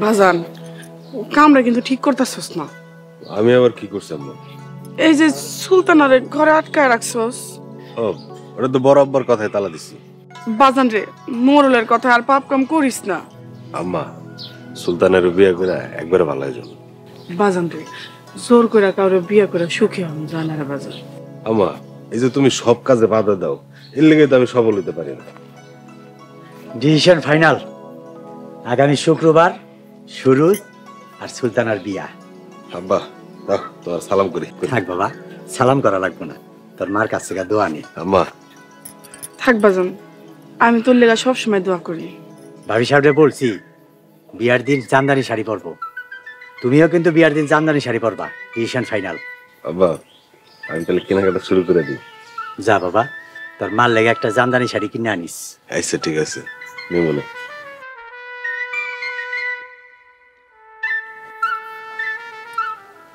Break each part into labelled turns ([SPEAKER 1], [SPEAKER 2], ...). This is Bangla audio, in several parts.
[SPEAKER 1] বাজান কামরা কিন্তু ঠিক করতেছস না।
[SPEAKER 2] আমি আবার কি করছি আম্মা?
[SPEAKER 1] এই যে সুলতানারে ঘরে আটকায় রাখছস।
[SPEAKER 2] ও ওটা তো বড় আব্বার কথায় তালা দিছি।
[SPEAKER 1] বাজান রে মোরলের কথা আর পাপ কাম করিস না।
[SPEAKER 2] আম্মা সুলতানের বিয়ে করে একবারে ভালো হয়ে যাবে।
[SPEAKER 1] বাজান রে জোর করে কাউরে বিয়ে করে সুখী হন যায় না রে বাজান।
[SPEAKER 2] আম্মা এই যে তুমি সব কাজে বাধা দাও, এর লেগে তো আমি সফল হতে পারি না।
[SPEAKER 3] ডিসিশন ফাইনাল, আগামী শুক্রবার সুরুজ আর সুলতানার বিয়া।
[SPEAKER 2] আব্বা দাও তোমার সালাম করি।
[SPEAKER 3] থাক বাবা, সালাম করা লাগবে না, তোর মার কাছ থেকে দোয়া নে।
[SPEAKER 2] আম্মা
[SPEAKER 1] থাক বাজান, আমি তোর লেগা সবসময় দোয়া করি।
[SPEAKER 3] ভাবি সাহেবরে বলছি বিয়ার দিন জামদানি শাড়ি পরবো, তুমিও কিন্তু বিয়ার দিন জামদানি শাড়ি পরবা। Decision final.
[SPEAKER 2] আব্বা আমি তাহলে কেনাকাটা শুরু করে দিই।
[SPEAKER 3] যা বাবা, তোর মার লেগে একটা জামদানি শাড়ি কিনে আনিস।
[SPEAKER 2] আচ্ছা ঠিক আছে নিব না।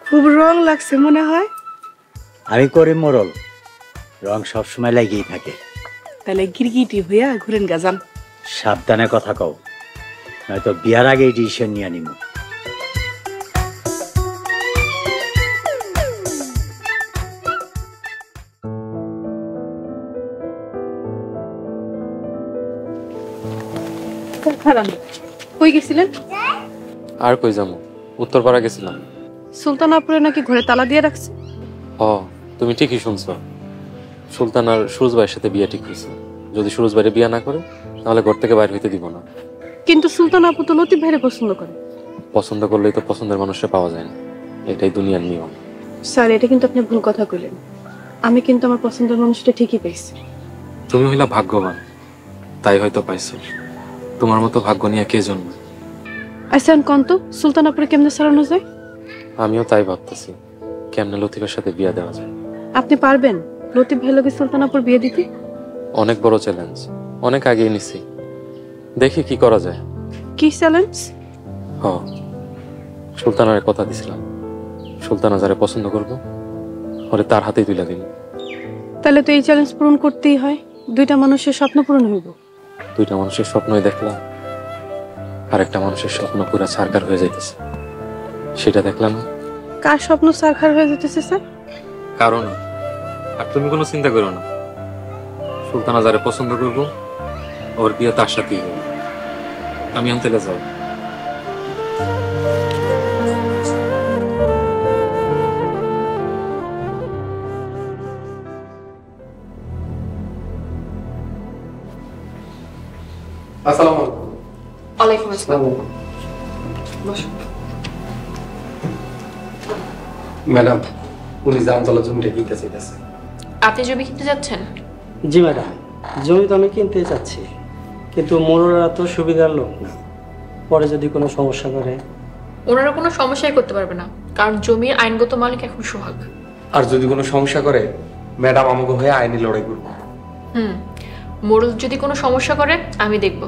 [SPEAKER 1] খুব রং লাগছে মনে হয়।
[SPEAKER 3] আমি করি মোরল, রং সবসময় লাগিয়েই থাকে।
[SPEAKER 1] তাহলে গিরগিটি হইয়া ঘুরেন গাজান।
[SPEAKER 3] সাবধানে কথা কও, নয়তো বিয়ার আগেই ডিসিশন নিয়ে নিব।
[SPEAKER 4] কই গেছিলেন?
[SPEAKER 5] আর কই যাবো, উত্তরপাড়া গেছিলাম।
[SPEAKER 4] সুলতানাপুরে নাকি ঘরে তালা দিয়ে রাখছে।
[SPEAKER 5] তুমি ঠিকই শুনছো, সুলতান আর সুরজ ভাইয়ের সাথে বিয়ে ঠিক হয়েছে। যদি সুরজ ভাইয়ের বিয়ে না করে তাহলে ঘর থেকে বাইরে হইতে দিব না।
[SPEAKER 4] কিন্তু সুলতান আপু তো লতিফ ভাইরে পছন্দ করে।
[SPEAKER 5] পছন্দ করলেই তো পছন্দের মানুষটা পাওয়া যায় না, এটাই দুনিয়ার নিয়ম।
[SPEAKER 4] স্যার এটা কিন্তু আপনি ভুল কথা কইলেন, আমি কিন্তু আমার পছন্দের মানুষটা ঠিকই পেয়েছি।
[SPEAKER 5] তুমি হইলা ভাগ্যবান, তাই হয়তো পাইছো। তোমার মতো ভাগ্য নিয়ে কে জন্ম।
[SPEAKER 4] আচ্ছা কন্ত সুলতানাপুরে কেমনে সারানো যায়?
[SPEAKER 5] আমিও তাই ভাবতেছি, কেমনে লতিফের সাথে বিয়ে দেওয়া যায়।
[SPEAKER 4] আপনি পারবেন লতিফ ভাই লগে সুলতানাপুর বিয়ে দিতে?
[SPEAKER 5] অনেক বড় চ্যালেঞ্জ, অনেক আগেই নিছি, দেখি কি করা যায়।
[SPEAKER 4] কি চ্যালেঞ্জ?
[SPEAKER 5] সুলতানার কথা দিছিলাম, সুলতানা যারে পছন্দ করবো ওরে তার হাতেই তুলে দিন।
[SPEAKER 4] তাহলে তো এই চ্যালেঞ্জ পূরণ করতেই হয়, দুইটা মানুষের স্বপ্ন পূরণ হইব।
[SPEAKER 5] দুইটা মানুষের স্বপ্নই দেখলাম, আরেকটা মানুষের স্বপ্ন পুরা ছারখার হয়ে যাইতেছে, সেটা দেখলাম।
[SPEAKER 4] কার স্বপ্ন ছারখার হয়ে যেতেছে স্যার?
[SPEAKER 5] কারণ আর তুমি কোনো চিন্তা করো না, সুলতানা যারে পছন্দ করবো ওর বিয়ে তার সাথেই হবে। আমি আনতে যাও।
[SPEAKER 6] আসসালামু আলাইকুম।
[SPEAKER 4] ওয়ালাইকুম আসসালাম।
[SPEAKER 6] ম্যাডাম উনি জামতলা জমিটা কিনতে চাইতেছে।
[SPEAKER 4] আপনি জমি কিনতে যাচ্ছেন?
[SPEAKER 7] জি ম্যাডাম, জমি তো আমি কিনতে চাচ্ছি, কিন্তু মোররা তো সুবিধার লোক না, পরে যদি কোনো সমস্যা করে।
[SPEAKER 4] ওনারা কোনো সমস্যাই করতে পারবে না, কারণ জমির আইনগত মালিক এখন সোহাগ।
[SPEAKER 6] আর যদি কোনো সমস্যা করে ম্যাডাম আমাকে হয়ে আইনি লড়াই করব।
[SPEAKER 4] মোরল যদি কোনো সমস্যা করে আমি দেখব,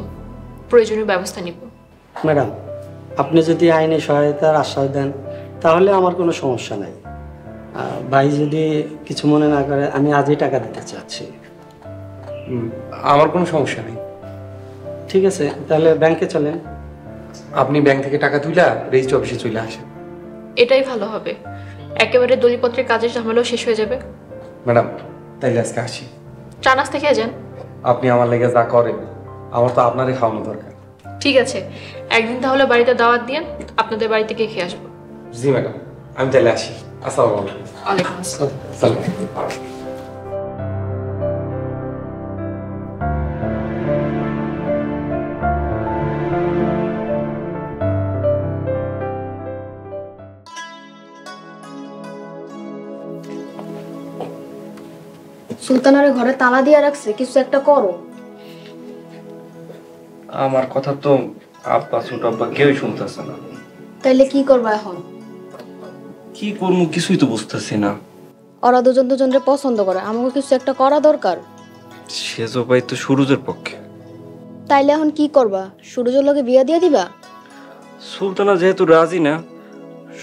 [SPEAKER 4] প্রয়োজনীয় ব্যবস্থা নিব।
[SPEAKER 7] ম্যাডাম আপনি যদি আইনি সহায়তার আশ্বাস দেন তাহলে আমার কোনো সমস্যা নাই। ভাই যদি কিছু মনে না করে আমি আজই টাকা দিতে চাচ্ছি।
[SPEAKER 6] আমার কোনো সমস্যা নেই।
[SPEAKER 7] ঠিক আছে, তাহলে ব্যাংকে চলেন।
[SPEAKER 6] আপনি ব্যাংক থেকে টাকা তুইলা রেজিস্ট্রি অফিসে চলে আসেন।
[SPEAKER 4] এটাই ভালো হবে, একেবারে দলিলপত্রের কাজের ঝামেলাও শেষ হয়ে যাবে।
[SPEAKER 6] ম্যাডাম তাইলে আজকে আসি।
[SPEAKER 4] চা নাস্তা খেয়ে যান।
[SPEAKER 6] আপনি আমার লেগে যা করেন আমার তো আপনারই খাওয়ানো দরকার।
[SPEAKER 4] ঠিক আছে, একদিন তাহলে বাড়িতে দাওয়াত দিয়ে আপনাদের বাড়িতে গিয়ে খেয়ে আসবো।
[SPEAKER 6] জি ম্যাডাম, আমি তাইলে আসি। আসসালামু আলাইকুম।
[SPEAKER 4] ওয়ালাইকুম আসসালাম।
[SPEAKER 8] সুলতানারে ঘরে তালা দিয়ে রাখছে, কিছু একটা করো।
[SPEAKER 9] আমার কথা তো আব্বা ছোট আব্বা কেউই শুনতেছে না।
[SPEAKER 8] তাইলে কি করবা এখন?
[SPEAKER 9] কি করবো কিছুই তো বুঝতেছি না।
[SPEAKER 8] ওরা দুজন দুজনরে পছন্দ করে, আমাকে কিছু একটা করা দরকার।
[SPEAKER 9] সেজো ভাই তো সুরজের পক্ষে।
[SPEAKER 8] তাইলে এখন কি করবা? সুরজের লগে বিয়ে দিয়ে দিবা?
[SPEAKER 9] সুলতানা যেহেতু রাজি না,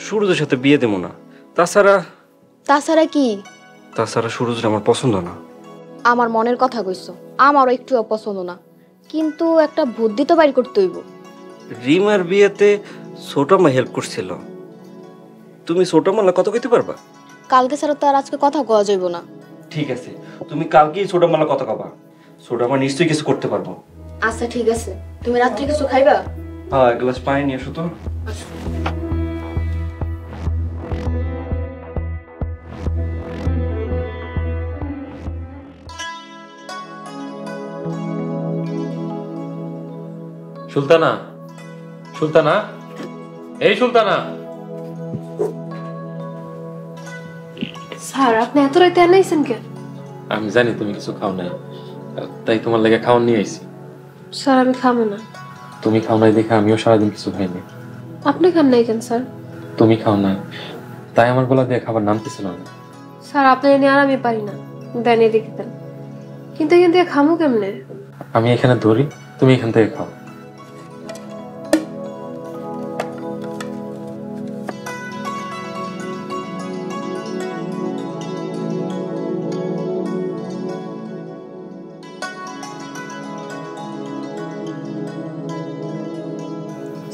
[SPEAKER 9] সুরজের সাথে বিয়ে দেবো না।
[SPEAKER 8] তাছাড়া কি?
[SPEAKER 9] তাছাড়া সুরজের আমার পছন্দ না।
[SPEAKER 8] আমার মনের কথা কইছো, আমারও একটু পছন্দ না, কিন্তু একটা বুদ্ধি তো বাইর করতে হইব।
[SPEAKER 9] রিমার বিয়েতে ছোট মা হেল্প করছিল। তুমি ছোট মালা কত কইতে পারবা?
[SPEAKER 8] কালকে ছাড়া তো আর আজকে কথা কওয়া যাইব না।
[SPEAKER 9] ঠিক আছে, তুমি কালকেই ছোট মালা কথা কবা। ছোট মা নিশ্চয়ই কিছু করতে পারবো।
[SPEAKER 8] আচ্ছা ঠিক আছে, তুমি রাত্রে কিছু খাইবা?
[SPEAKER 9] হ্যাঁ, এক গ্লাস পানি নিয়ে এসো তো।
[SPEAKER 5] সুলতানা, সুলতানা, এই সুলতানা।
[SPEAKER 4] স্যার আপনি এত রাতে আনাইছেন কেন?
[SPEAKER 5] আমি জানি তুমি কিছু খাও নাই, তাই তোমার লেগে খাওয়ার নিয়ে আইছি।
[SPEAKER 4] স্যার আমি খাবো না।
[SPEAKER 5] তুমি খাও নাই দেখে আমিও সারাদিন কিছু খাইনি।
[SPEAKER 4] আপনি খান নাই কেন স্যার?
[SPEAKER 5] তুমি খাও নাই তাই আমার গলা দিয়ে খাবার নামতেছিল না।
[SPEAKER 4] স্যার আপনার নিয়ে আর আমি পারি না, দেন এদিকে দেন। কিন্তু এখান থেকে খামো কেমনে?
[SPEAKER 5] আমি এখানে ধরি, তুমি এখান থেকে খাও।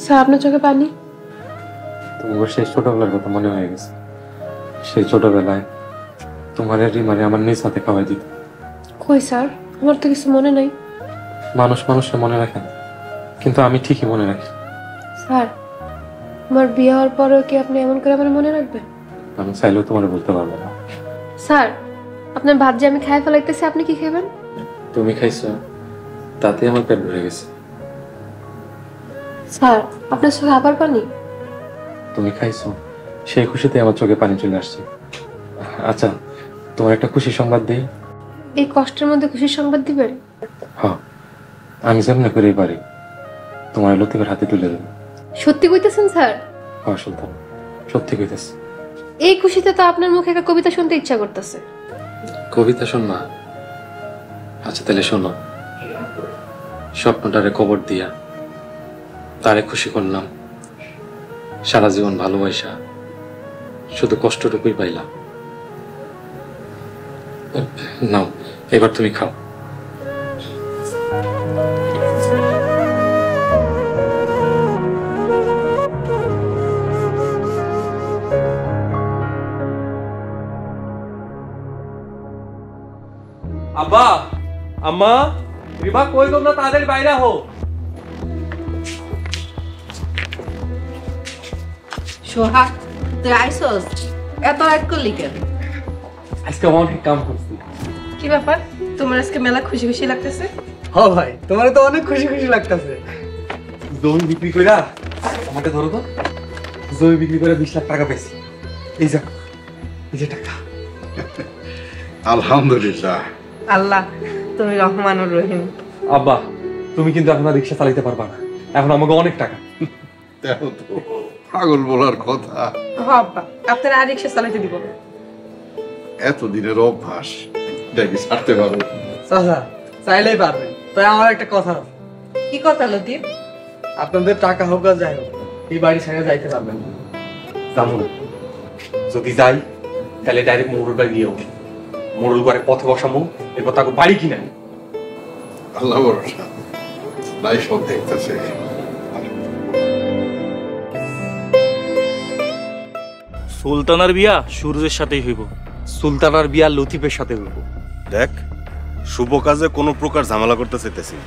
[SPEAKER 4] স্যার আপনার চোখে পানি?
[SPEAKER 5] তোমার সেই ছোটবেলার কথা মনে হয়ে গেছে। সেই ছোটবেলায় তোমার রিমারে আমার নিজ হাতে খাওয়াই দিত।
[SPEAKER 4] কই স্যার, আমার তো কিছু মনে নাই।
[SPEAKER 5] মানুষ মানুষকে মনে রাখে না, কিন্তু আমি ঠিকই মনে রাখি।
[SPEAKER 4] স্যার আমার বিয়ে হওয়ার পরেও কি আপনি এমন করে আমার মনে রাখবেন?
[SPEAKER 5] আমি চাইলেও তোমার বলতে পারবো না।
[SPEAKER 4] স্যার আপনার ভাত যে আমি খাই ফেলাইতেছি, আপনি কি খাবেন?
[SPEAKER 5] তুমি খাইছো, তাতে আমার পেট ভরে গেছে।
[SPEAKER 4] স্যার আপনার চোখে আবার পানি?
[SPEAKER 5] তুমি খাইছো, সেই খুশিতে আমার চোখে পানি চলে আসছে। আচ্ছা, তোমার একটা খুশির সংবাদ দিই।
[SPEAKER 4] এই কষ্টের মধ্যে খুশির সংবাদ দিবেন?
[SPEAKER 5] হ্যাঁ, আমি যেমন করেই পারি তোমার লতিফের হাতে তুলে দেবো।
[SPEAKER 4] সত্যি কইতেছেন স্যার?
[SPEAKER 5] হ্যাঁ সুলতান, সত্যি কইতেছি।
[SPEAKER 4] এই খুশিতে তো আপনার মুখে একটা কবিতা শুনতে ইচ্ছা করতেছে।
[SPEAKER 5] কবিতা শোনা? আচ্ছা তাহলে শোনো। স্বপ্নটারে কবর দিয়া তারে খুশি করলাম, সারা জীবন ভালোবাসা শুধু কষ্টটুকুই পাইলাম। নাও এবার তুমি খাও।
[SPEAKER 6] আব্বা, আম্মা, রিবা কই তোমরা তাড়াতাড়ি বাইরে হো।
[SPEAKER 1] সোহাগ তুই আইসস, এত রাত করলি কেন?
[SPEAKER 6] আজকে অনেক কাম করছি।
[SPEAKER 1] কি ব্যাপার, তোমার আজকে মেলা খুশি খুশি লাগতেছে?
[SPEAKER 7] হ্যাঁ ভাই, তোমার তো অনেক খুশি খুশি লাগতেছে।
[SPEAKER 6] জমি বিক্রি কইরা আমাকে ধরো তো। জমি বিক্রি করে 20 লাখ টাকা পেয়েছি। এই যা, এই যে টাকা।
[SPEAKER 2] আলহামদুলিল্লাহ।
[SPEAKER 1] আল্লাহ তুমি রহমানুর রহিম।
[SPEAKER 6] আব্বা, তুমি কিন্তু এখন আর রিক্সা চালাতে পারবা না, এখন আমাকে অনেক টাকা।
[SPEAKER 2] দেখো তো, পাগল বলার কথা।
[SPEAKER 1] হ্যাঁ আব্বা, আপনার আর রিক্সা চালাতে দিব না।
[SPEAKER 2] এতদিনের অভ্যাস, দেখি ছাড়তে পারো।
[SPEAKER 7] চাচা চাইলেই পারবেন, তাই আমার একটা কথা আছে।
[SPEAKER 1] কি কথা লতিফ?
[SPEAKER 7] আপনাদের টাকা হোক আর যাই হোক, এই বাড়ি ছেড়ে যাইতে পারবেন না।
[SPEAKER 6] যাবো না। যদি যাই তাহলে ডাইরেক্ট মোড়ল বাড়ি গিয়ে উঠি। মোড়ল বাড়ি পথে বসামো, এরপর তাকে বাড়ি কিনে আনি।
[SPEAKER 2] আল্লাহ ভরসা, নাই সব দেখতেছে।
[SPEAKER 9] সুলতানার বিয়া সূর্যের সাথেই হইব।
[SPEAKER 6] সুলতানার বিয়া লতিফের সাথে হইব।
[SPEAKER 2] দেখ, শুভ কাজে কোনো প্রকার ঝামেলা করতে চাইতেছি না।